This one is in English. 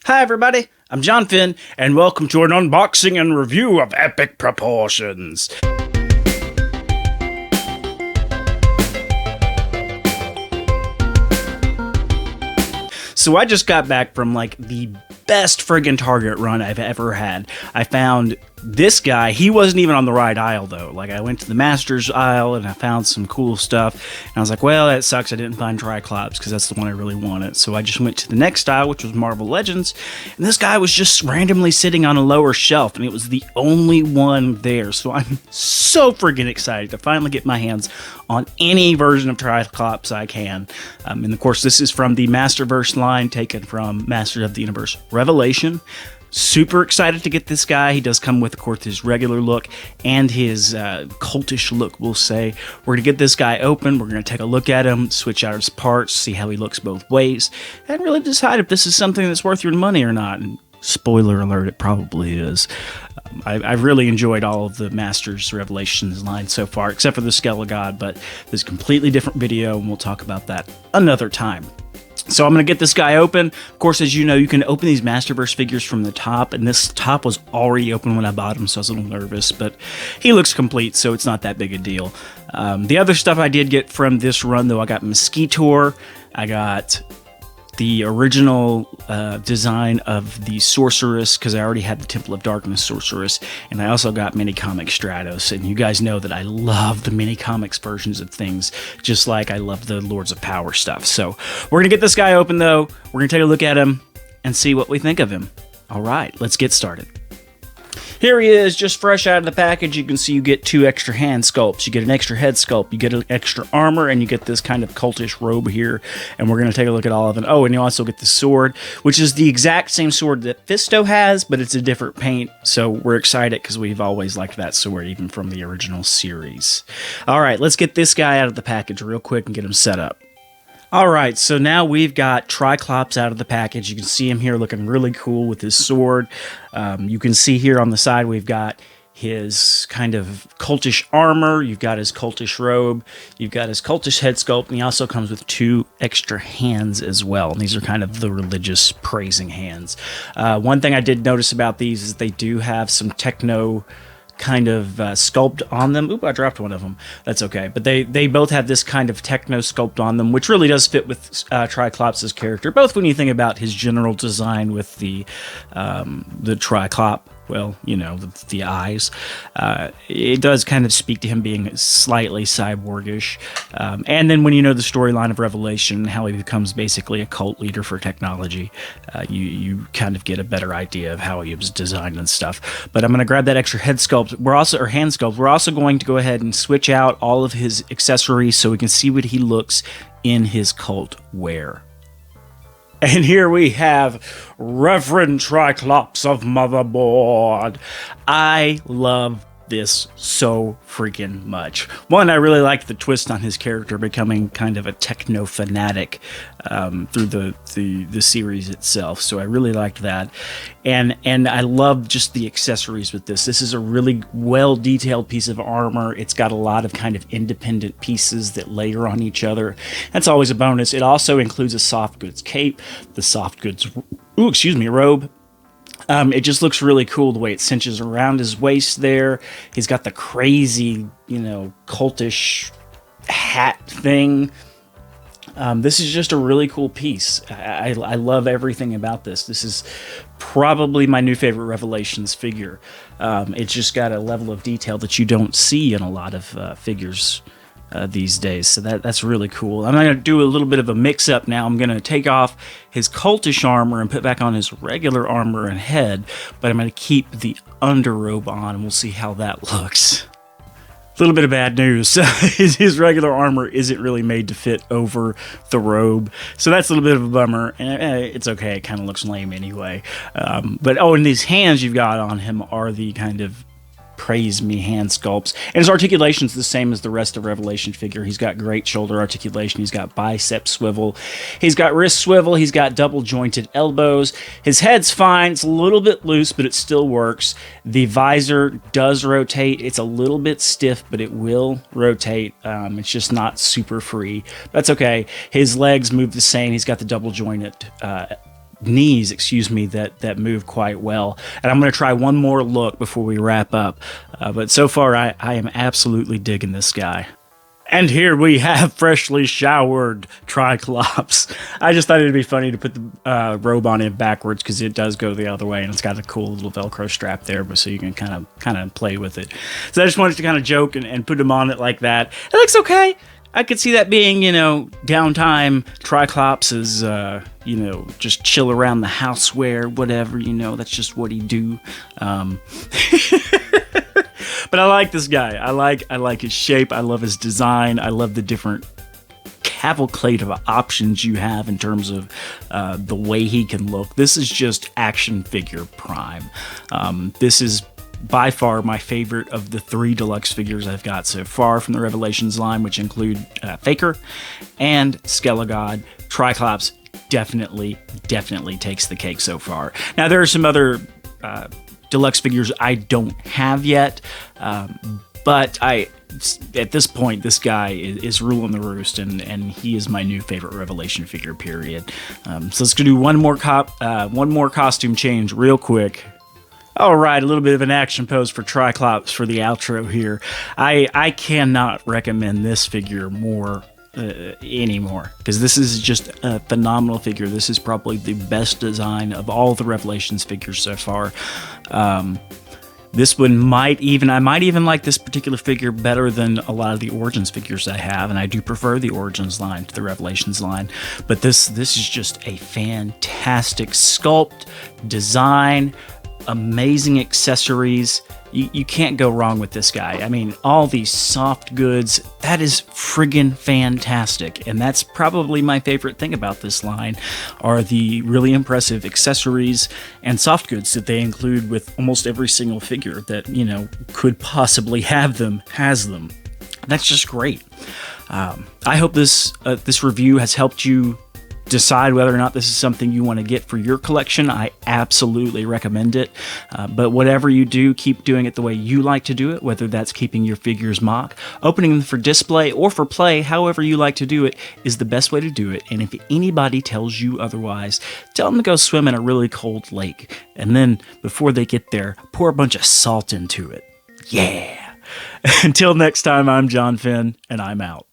Hi everybody, I'm John Finn, and welcome to an unboxing and review of epic proportions. So I just got back from like the best friggin' Target run I've ever had. I found this guy. He wasn't even on the right aisle though. Like I went to the Masters aisle and I found some cool stuff. And I was like, well, that sucks. I didn't find TRI-KLOPS because that's the one I really wanted. So I just went to the next aisle, which was Marvel Legends. And this guy was just randomly sitting on a lower shelf and it was the only one there. So I'm so friggin' excited to finally get my hands on any version of TRI-KLOPS I can. And of course, this is from the Masterverse line taken from Masters of the Universe Revelation. Super excited to get this guy. He does come with, of course, his regular look and his cultish look, we'll say. We're going to get this guy open. We're going to take a look at him, switch out his parts, see how he looks both ways, and really decide if this is something that's worth your money or not. And spoiler alert, it probably is. I've really enjoyed all of the Masters Revelations line so far, except for the Skull of God, but there's a completely different video, and we'll talk about that another time. So I'm going to get this guy open. Of course, as you know, you can open these Masterverse figures from the top, and this top was already open when I bought him, so I was a little nervous, but he looks complete, so it's not that big a deal. The other stuff I did get from this run, though, I got Mosquitour, I got the original design of the Sorceress, because I already had the Temple of Darkness Sorceress, and I also got Mini Comic Stratos, and you guys know that I love the Mini Comics versions of things, just like I love the Lords of Power stuff. So we're going to get this guy open, though. We're going to take a look at him and see what we think of him. All right, let's get started. Here he is, just fresh out of the package. You can see you get 2 extra hand sculpts, you get an extra head sculpt, you get an extra armor, and you get this kind of cultish robe here. And we're going to take a look at all of them. Oh, and you also get the sword, which is the exact same sword that Fisto has, but it's a different paint. So we're excited because we've always liked that sword, even from the original series. All right, let's get this guy out of the package real quick and get him set up. Alright, so now we've got TRI-KLOPS out of the package. You can see him here looking really cool with his sword. You can see here on the side we've got his kind of cultish armor, you've got his cultish robe, you've got his cultish head sculpt, and he also comes with 2 extra hands as well. And these are kind of the religious praising hands. One thing I did notice about these is they do have some techno kind of sculpt on them. Oop, I dropped one of them. That's okay. But they both have this kind of techno sculpt on them, which really does fit with TRI-KLOPS' character, both when you think about his general design with the TRI-KLOP, well, you know, the eyes. It does kind of speak to him being slightly cyborgish. And then when you know the storyline of Revelation, how he becomes basically a cult leader for technology, you kind of get a better idea of how he was designed and stuff. But I'm going to grab that extra head sculpt. Or hand sculpt. We're also going to go ahead and switch out all of his accessories so we can see what he looks in his cult wear. And here we have Reverend TRI-KLOPS of Motherboard. I love this so freaking much. One, I really like the twist on his character becoming kind of a techno fanatic through the series itself. So I really liked that, and I love just the accessories with this. This is a really well detailed piece of armor. It's got a lot of kind of independent pieces that layer on each other. That's always a bonus. It also includes a soft goods cape, the soft goods robe. It just looks really cool the way it cinches around his waist there. He's got the crazy, you know, cultish hat thing. This is just a really cool piece. I love everything about this. This is probably my new favorite Revelations figure. It's just got a level of detail that you don't see in a lot of figures these days, so that's really cool. I'm going to do a little bit of a mix-up now. I'm going to take off his cultish armor and put back on his regular armor and head, but I'm going to keep the underrobe on, and we'll see how that looks. A little bit of bad news. His regular armor isn't really made to fit over the robe, so that's a little bit of a bummer. It's okay, it kind of looks lame anyway. But and these hands you've got on him are the kind of praise me hand sculpts, and his articulation's the same as the rest of Revelation figure. He's got great shoulder articulation, he's got bicep swivel, he's got wrist swivel, he's got double jointed elbows. His head's fine, it's a little bit loose, but it still works. The visor does rotate. It's a little bit stiff, but it will rotate. It's just not super free. That's okay. His legs move the same. He's got the double jointed knees, excuse me, that move quite well. And I'm going to try one more look before we wrap up. But so far, I am absolutely digging this guy. And here we have freshly showered TRI-KLOPS. I just thought it'd be funny to put the robe on it backwards because it does go the other way, and it's got a cool little Velcro strap there, but so you can kind of play with it. So I just wanted to kind of joke and put him on it like that. It looks okay. I could see that being, downtime. TRI-KLOPS is, just chill around the house wear, whatever, that's just what he do. But I like this guy. I like his shape. I love his design. I love the different cavalcade of options you have in terms of the way he can look. This is just action figure prime. This is by far my favorite of the 3 deluxe figures I've got so far from the Revelations line, which include Faker and Skelegod. TRI-KLOPS definitely takes the cake so far. Now, there are some other deluxe figures I don't have yet, but at this point, this guy is ruling the roost, and he is my new favorite Revelation figure, period. So let's go do one more costume change real quick. All right, a little bit of an action pose for TRI-KLOPS for the outro here. I cannot recommend this figure more anymore, because this is just a phenomenal figure. This is probably the best design of all the Revelations figures so far. This one I might even like this particular figure better than a lot of the Origins figures I have, and I do prefer the Origins line to the Revelations line. But this is just a fantastic sculpt, design, amazing accessories. You can't go wrong with this guy. I mean, all these soft goods, that is friggin' fantastic. And that's probably my favorite thing about this line, are the really impressive accessories and soft goods that they include with almost every single figure that, could possibly have them, has them. That's just great. I hope this review has helped you decide whether or not this is something you want to get for your collection. I absolutely recommend it. But whatever you do, keep doing it the way you like to do it, whether that's keeping your figures mock, opening them for display, or for play. However you like to do it is the best way to do it. And if anybody tells you otherwise, tell them to go swim in a really cold lake. And then, before they get there, pour a bunch of salt into it. Yeah! Until next time, I'm John Finn, and I'm out.